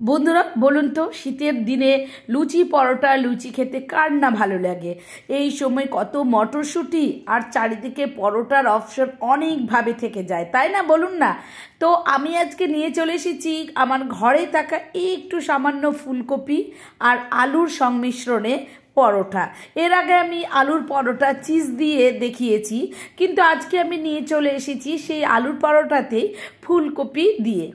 বন্ধুরা বলুন তো শীতের দিনে লুচি পরোটা লুচি খেতে কার না ভালো লাগে। এই সময় কত মটরশুঁটি আর চারিদিকে পরোটার অপশন অনেকভাবে থেকে যায়, তাই না বলুন না। তো আমি আজকে নিয়ে চলে এসেছি আমার ঘরে থাকা একটু সামান্য ফুলকপি আর আলুর সংমিশ্রণে পরোটা। এর আগে আমি আলুর পরোটা চিজ দিয়ে দেখিয়েছি, কিন্তু আজকে আমি নিয়ে চলে এসেছি সেই আলুর পরোটাতেই ফুলকপি দিয়ে।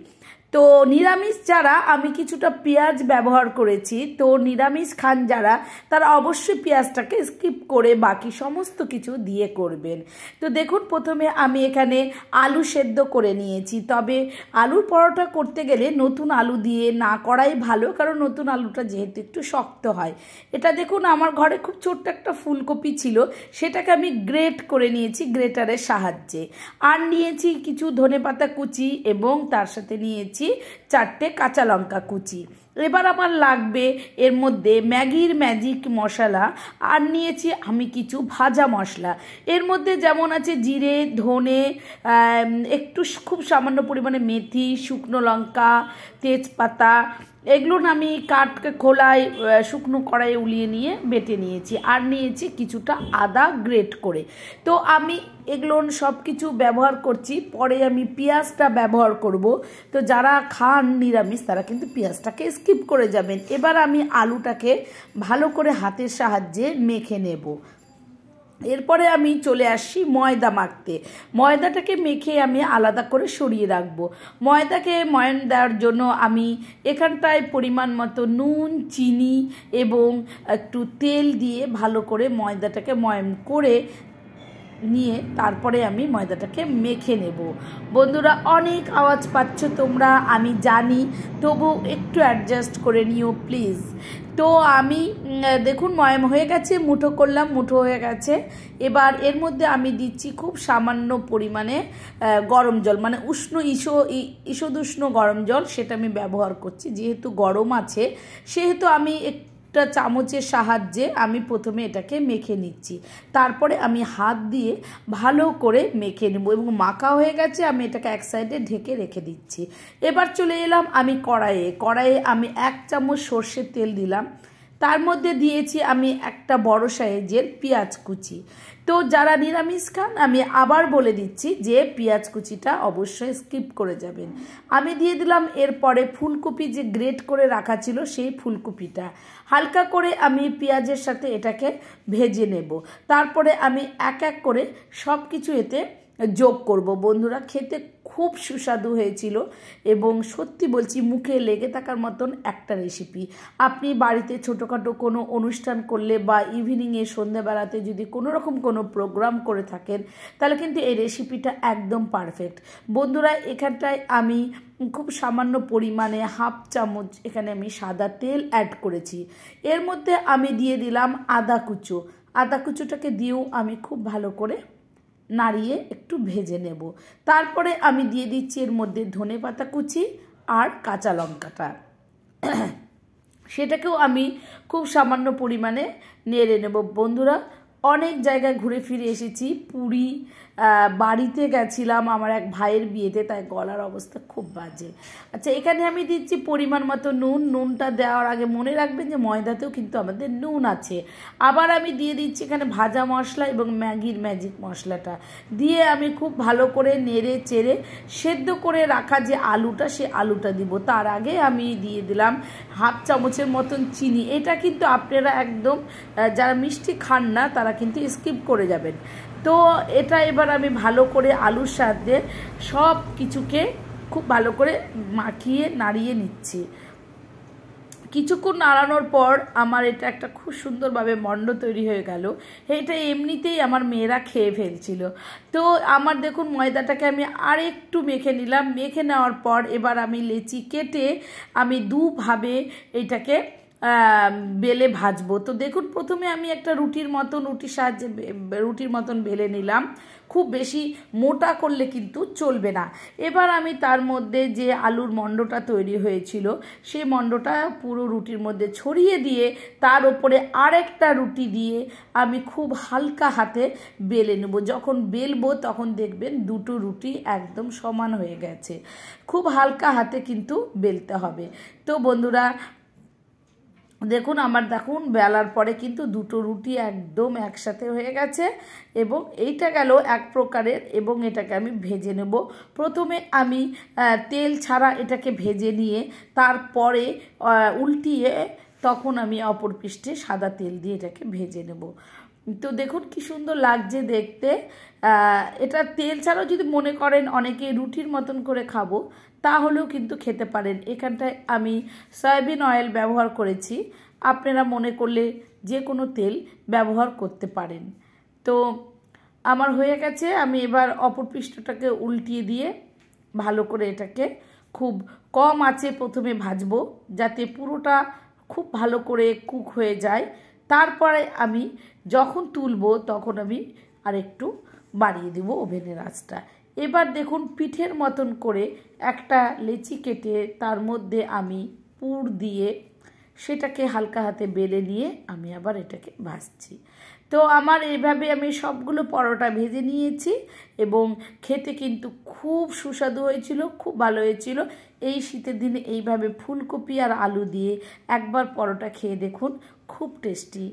তো নিরামিষ যারা, আমি কিছুটা পেঁয়াজ ব্যবহার করেছি। তো নিরামিষ খান যারা, তারা অবশ্যই পেঁয়াজটাকে স্কিপ করে বাকি সমস্ত কিছু দিয়ে করবেন। তো দেখুন, প্রথমে আমি এখানে আলু সেদ্ধ করে নিয়েছি। তবে আলুর পরোটা করতে গেলে নতুন আলু দিয়ে না করাই ভালো, কারণ নতুন আলুটা যেহেতু একটু শক্ত হয়। এটা দেখুন, আমার ঘরে খুব ছোট্ট একটা ফুলকপি ছিল, সেটাকে আমি গ্রেট করে নিয়েছি গ্রেটারের সাহায্যে। আর নিয়েছি কিছু ধনেপাতা কুচি এবং তার সাথে নিয়েছি 4টে কাঁচা লঙ্কা কুচি। এবার আমার লাগবে এর মধ্যে ম্যাগির ম্যাজিক মশলা, আর নিয়েছি আমি কিছু ভাজা মশলা। এর মধ্যে যেমন আছে জিরে, ধনে, একটু খুব সামান্য পরিমাণে মেথি, শুকনো লঙ্কা, তেজপাতা। এগুলো আমি খোলায় শুকনো কড়াইয়ে উলিয়ে নিয়ে বেটে নিয়েছি। আর নিয়েছি কিছুটা আদা গ্রেট করে। তো আমি এগুলো সব কিছু ব্যবহার করছি, পরে আমি পেঁয়াজটা ব্যবহার করব। তো যারা খান নিরামিষ তারা কিন্তু পেঁয়াজটাকে স্কিপ করে যাবেন। এবার আমি আলুটাকে ভালো করে হাতের সাহায্যে মেখে নেব। এরপরে আমি চলে আসছি ময়দা মাখতে। ময়দাটাকে মেখে আমি আলাদা করে সরিয়ে রাখবো। ময়দাকে ময়ান দেওয়ার জন্য আমি এখানটায় পরিমাণ মতো নুন, চিনি এবং একটু তেল দিয়ে ভালো করে ময়দাটাকে ময়ান করে নিয়ে তারপরে আমি ময়দাটাকে মেখে নেব। বন্ধুরা, অনেক আওয়াজ পাচ্ছ তোমরা, আমি জানি, তবু একটু অ্যাডজাস্ট করে নিও প্লিজ। তো আমি দেখুন ময়াম হয়ে গেছে, মুঠো করলাম, মুঠো হয়ে গেছে। এবার এর মধ্যে আমি দিচ্ছি খুব সামান্য পরিমাণে গরম জল, মানে ঈষদুষ্ণ গরম জল, সেটা আমি ব্যবহার করছি। যেহেতু গরম আছে সেহেতু আমি একটা চামচের সাহায্যে আমি প্রথমে এটাকে মেখে নিচ্ছি। তারপরে আমি হাত দিয়ে ভালো করে মেখে নেব এবং মাখা হয়ে গেছে, আমি এটাকে এক সাইডে ঢেকে রেখে দিচ্ছি। এবার চলে এলাম আমি কড়াইয়ে আমি 1 চামচ সর্ষের তেল দিলাম। তার মধ্যে দিয়েছি আমি একটা বড় সাইজের পেঁয়াজ কুচি। তো যারা নিরামিষ খান, আমি আবার বলে দিচ্ছি যে পেঁয়াজ কুচিটা অবশ্যই স্কিপ করে যাবেন। আমি দিয়ে দিলাম এরপরে ফুলকপি, যে গ্রেট করে রাখা ছিল সেই ফুলকপিটা। হালকা করে আমি পেঁয়াজের সাথে এটাকে ভেজে নেব। তারপরে আমি এক এক করে সব কিছু এতে যোগ করব। বন্ধুরা, খেতে খুব সুস্বাদু হয়েছিল এবং সত্যি বলছি মুখে লেগে থাকার মতন একটা রেসিপি। আপনি বাড়িতে ছোটোখাটো কোনো অনুষ্ঠান করলে বা ইভিনিংয়ে সন্ধ্যাবেলাতে যদি কোনো রকম কোনো প্রোগ্রাম করে থাকেন, তাহলে কিন্তু এই রেসিপিটা একদম পারফেক্ট। বন্ধুরা, এখানটায় আমি খুব সামান্য পরিমাণে 1/2 চামচ এখানে আমি সাদা তেল অ্যাড করেছি। এর মধ্যে আমি দিয়ে দিলাম আদা কুচোটাকে দিয়েও আমি খুব ভালো করে নাড়িয়ে একটু ভেজে নেব। তারপরে আমি দিয়ে দিচ্ছি এর মধ্যে ধনেপাতা কুচি আর কাঁচা লঙ্কাটা, সেটাকেও আমি খুব সামান্য পরিমাণে নেড়ে নেব। বন্ধুরা, অনেক জায়গায় ঘুরে ফিরে এসেছি। পুরী, বাড়িতে গেছিলাম আমার এক ভাইয়ের বিয়েতে, তাই গলার অবস্থা খুব বাজে। আচ্ছা, এখানে আমি দিচ্ছি পরিমাণ মতো নুন। নুনটা দেওয়ার আগে মনে রাখবেন যে ময়দাতেও কিন্তু আমাদের নুন আছে। আবার আমি দিয়ে দিচ্ছি এখানে ভাজা মশলা এবং ম্যাগির ম্যাজিক মশলাটা দিয়ে আমি খুব ভালো করে নেড়ে চেড়ে সেদ্ধ করে রাখা যে আলুটা, সে আলুটা দিব। তার আগে আমি দিয়ে দিলাম 1/2 চামচের মতন চিনি। এটা কিন্তু আপনারা একদম যারা মিষ্টি খান না তারা কিন্তু স্কিপ করে যাবেন। তো এটা এবার আমি ভালো করে আলুর সাথে সব কিছুকে খুব ভালো করে মাখিয়ে নাড়িয়ে নিচ্ছি। কিছুক্ষণ নাড়ানোর পর আমার এটা একটা খুব সুন্দরভাবে মণ্ড তৈরি হয়ে গেল। এটা এমনিতেই আমার মেয়েরা খেয়ে ফেলছিল। তো আমার দেখুন ময়দাটাকে আমি আর একটু মেখে নিলাম। মেখে নেওয়ার পর এবার আমি লেচি কেটে আমি দুভাবে এটাকে বেলে ভাজবো। তো দেখুন প্রথমে আমি একটা রুটির সাহায্যে রুটির মতন বেলে নিলাম। খুব বেশি মোটা করলে কিন্তু চলবে না। এবার আমি তার মধ্যে যে আলুর মণ্ডটা তৈরি হয়েছিল সেই মণ্ডটা পুরো রুটির মধ্যে ছড়িয়ে দিয়ে তার ওপরে আরেকটা রুটি দিয়ে আমি খুব হালকা হাতে বেলে নেব। যখন বেলবো তখন দেখবেন দুটো রুটি একদম সমান হয়ে গেছে। খুব হালকা হাতে কিন্তু বেলতে হবে। তো বন্ধুরা দেখুন দেখুন বেলার পরে কিন্তু দুটো রুটি একদম একসাথে হয়ে গেছে এবং এইটা গেল এক প্রকারের। এবং এটাকে আমি ভেজে নেব। প্রথমে আমি তেল ছাড়া এটাকে ভেজে নিয়ে তারপরে উল্টিয়ে তখন আমি অপর পৃষ্ঠে সাদা তেল দিয়ে এটাকে ভেজে নেব। তো দেখুন কি সুন্দর লাগছে দেখতে। এটা তেল ছাড়াও যদি মনে করেন অনেকে রুটির মতন করে খাবো তাহলেও কিন্তু খেতে পারেন। এখানটায় আমি সয়াবিন অয়েল ব্যবহার করেছি, আপনারা মনে করলে যে কোনো তেল ব্যবহার করতে পারেন। তো আমার হয়ে গেছে। আমি এবার অপর পৃষ্ঠটাকে উল্টিয়ে দিয়ে ভালো করে এটাকে খুব কম আঁচে প্রথমে ভাজবো যাতে পুরোটা খুব ভালো করে কুক হয়ে যায়। তারপরে আমি যখন তুলবো তখন আমি আরেকটু বাড়িয়ে দেবো ওভেনের আঁচটা। এবার দেখুন পিঠের মতন করে একটা লেচি কেটে তার মধ্যে আমি পুর দিয়ে সেটাকে হালকা হাতে বেলে নিয়ে আমি আবার এটাকে ভাজছি। তো আমার এইভাবে আমি সবগুলো পরোটা ভেজে নিয়েছি এবং খেতে কিন্তু খুব সুস্বাদু হয়েছিল, খুব ভালো হয়েছিল। এই শীতের দিনে এইভাবে ফুলকপি আর আলু দিয়ে একবার পরোটা খেয়ে দেখুন, খুব টেস্টি।